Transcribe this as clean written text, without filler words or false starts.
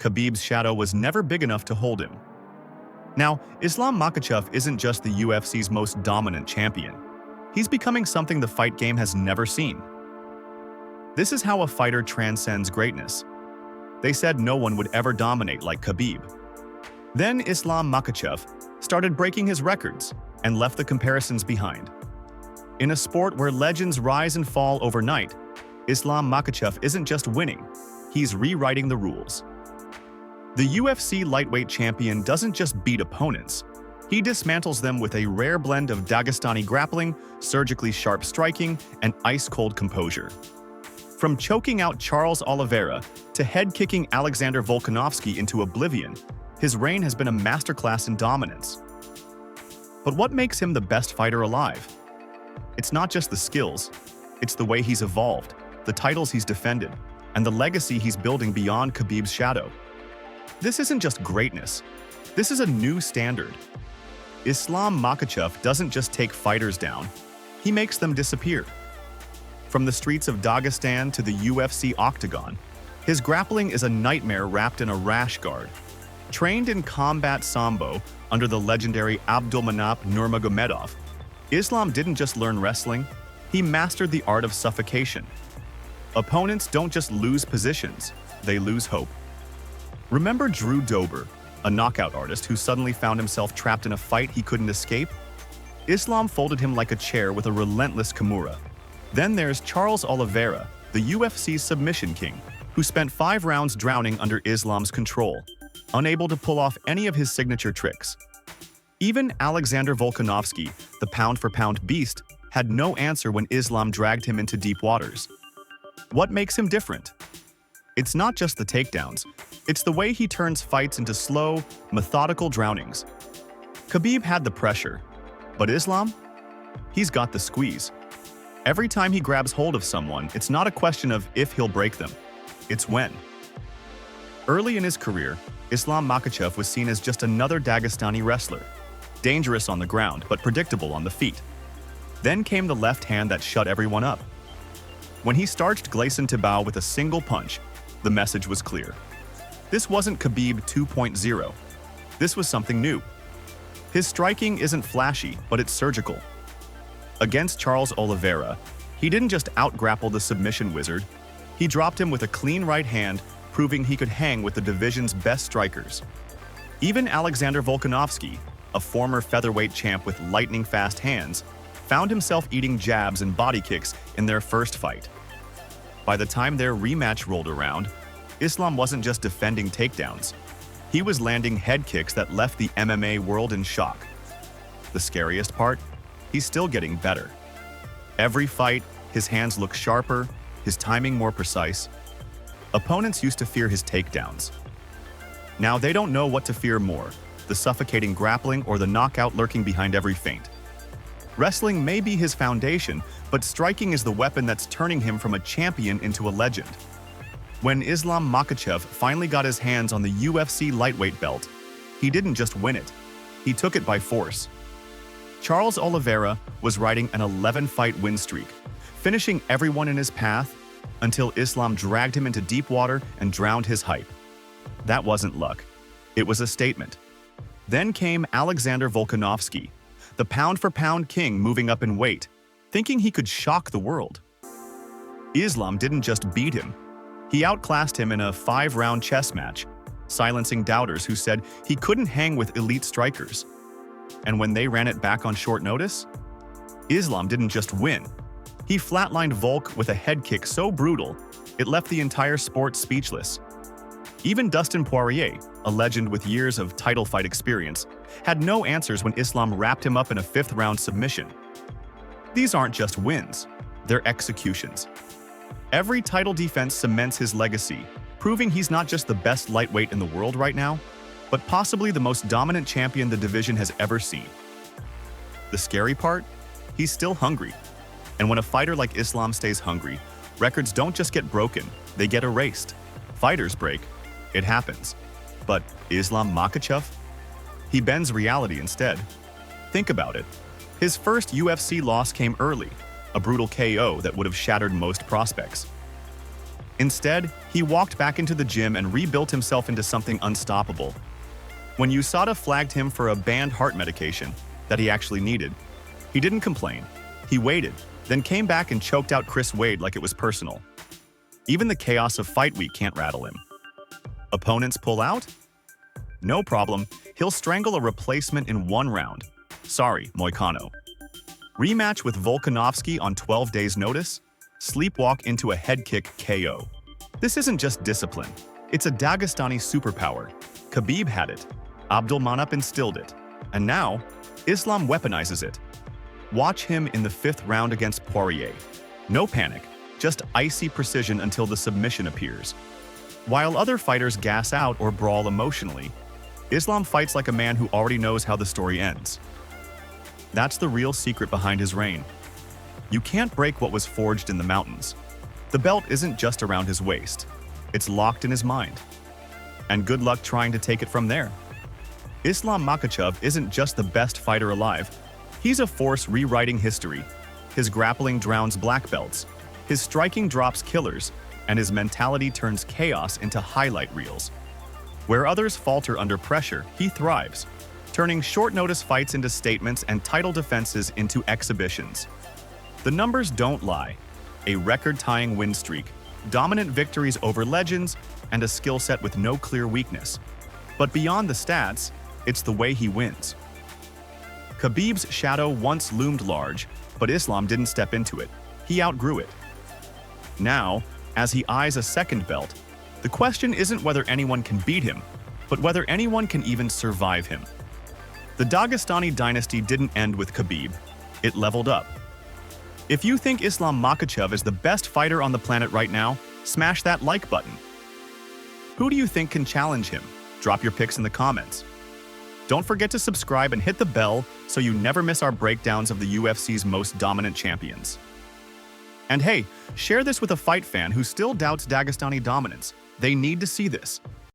Khabib's shadow was never big enough to hold him. Now, Islam Makhachev isn't just the UFC's most dominant champion. He's becoming something the fight game has never seen. This is how a fighter transcends greatness. They said no one would ever dominate like Khabib. Then Islam Makhachev started breaking his records and left the comparisons behind. In a sport where legends rise and fall overnight, Islam Makhachev isn't just winning, he's rewriting the rules. The UFC lightweight champion doesn't just beat opponents, he dismantles them with a rare blend of Dagestani grappling, surgically sharp striking, and ice-cold composure. From choking out Charles Oliveira to head-kicking Alexander Volkanovski into oblivion, his reign has been a masterclass in dominance. But what makes him the best fighter alive? It's not just the skills, it's the way he's evolved, the titles he's defended, and the legacy he's building beyond Khabib's shadow. This isn't just greatness, this is a new standard. Islam Makhachev doesn't just take fighters down, he makes them disappear. From the streets of Dagestan to the UFC octagon, his grappling is a nightmare wrapped in a rash guard. Trained in combat sambo under the legendary Abdulmanap Nurmagomedov, Islam didn't just learn wrestling, he mastered the art of suffocation. Opponents don't just lose positions, they lose hope. Remember Drew Dober, a knockout artist who suddenly found himself trapped in a fight he couldn't escape? Islam folded him like a chair with a relentless Kimura. Then there's Charles Oliveira, the UFC's submission king, who spent 5 rounds drowning under Islam's control, unable to pull off any of his signature tricks. Even Alexander Volkanovski, the pound-for-pound beast, had no answer when Islam dragged him into deep waters. What makes him different? It's not just the takedowns, it's the way he turns fights into slow, methodical drownings. Khabib had the pressure, but Islam? He's got the squeeze. Every time he grabs hold of someone, it's not a question of if he'll break them, it's when. Early in his career, Islam Makhachev was seen as just another Dagestani wrestler, dangerous on the ground but predictable on the feet. Then came the left hand that shut everyone up. When he starched Gleison Tibau with a single punch, the message was clear. This wasn't Khabib 2.0. This was something new. His striking isn't flashy, but it's surgical. Against Charles Oliveira, he didn't just out-grapple the submission wizard, he dropped him with a clean right hand, proving he could hang with the division's best strikers. Even Alexander Volkanovski, a former featherweight champ with lightning-fast hands, found himself eating jabs and body kicks in their first fight. By the time their rematch rolled around, Islam wasn't just defending takedowns. He was landing head kicks that left the MMA world in shock. The scariest part? He's still getting better. Every fight, his hands look sharper, his timing more precise. Opponents used to fear his takedowns. Now they don't know what to fear more, the suffocating grappling or the knockout lurking behind every feint. Wrestling may be his foundation, but striking is the weapon that's turning him from a champion into a legend. When Islam Makhachev finally got his hands on the UFC lightweight belt, he didn't just win it, he took it by force. Charles Oliveira was riding an 11-fight win streak, finishing everyone in his path until Islam dragged him into deep water and drowned his hype. That wasn't luck. It was a statement. Then came Alexander Volkanovski, the pound-for-pound king moving up in weight, thinking he could shock the world. Islam didn't just beat him. He outclassed him in a 5-round chess match, silencing doubters who said he couldn't hang with elite strikers. And when they ran it back on short notice, Islam didn't just win. He flatlined Volk with a head kick so brutal, it left the entire sport speechless. Even Dustin Poirier, a legend with years of title fight experience, had no answers when Islam wrapped him up in a 5th-round submission. These aren't just wins, they're executions. Every title defense cements his legacy, proving he's not just the best lightweight in the world right now, but possibly the most dominant champion the division has ever seen. The scary part? He's still hungry. And when a fighter like Islam stays hungry, records don't just get broken, they get erased. Fighters break. It happens. But Islam Makhachev? He bends reality instead. Think about it. His first UFC loss came early, a brutal KO that would have shattered most prospects. Instead, he walked back into the gym and rebuilt himself into something unstoppable. When USADA flagged him for a banned heart medication that he actually needed, he didn't complain. He waited, then came back and choked out Chris Wade like it was personal. Even the chaos of fight week can't rattle him. Opponents pull out? No problem, he'll strangle a replacement in 1 round. Sorry, Moicano. Rematch with Volkanovski on 12 days' notice? Sleepwalk into a head kick KO. This isn't just discipline, it's a Dagestani superpower. Khabib had it, Abdulmanap instilled it, and now, Islam weaponizes it. Watch him in the 5th round against Poirier. No panic, just icy precision until the submission appears. While other fighters gas out or brawl emotionally, Islam fights like a man who already knows how the story ends. That's the real secret behind his reign. You can't break what was forged in the mountains. The belt isn't just around his waist, it's locked in his mind. And good luck trying to take it from there. Islam Makhachev isn't just the best fighter alive, he's a force rewriting history. His grappling drowns black belts, his striking drops killers, and his mentality turns chaos into highlight reels. Where others falter under pressure, he thrives, turning short-notice fights into statements and title defenses into exhibitions. The numbers don't lie. A record-tying win streak, dominant victories over legends, and a skill set with no clear weakness. But beyond the stats, it's the way he wins. Khabib's shadow once loomed large, but Islam didn't step into it. He outgrew it. Now, as he eyes a second belt, the question isn't whether anyone can beat him, but whether anyone can even survive him. The Dagestani dynasty didn't end with Khabib, it leveled up. If you think Islam Makhachev is the best fighter on the planet right now, smash that like button. Who do you think can challenge him? Drop your picks in the comments. Don't forget to subscribe and hit the bell so you never miss our breakdowns of the UFC's most dominant champions. And hey, share this with a fight fan who still doubts Dagestani dominance. They need to see this.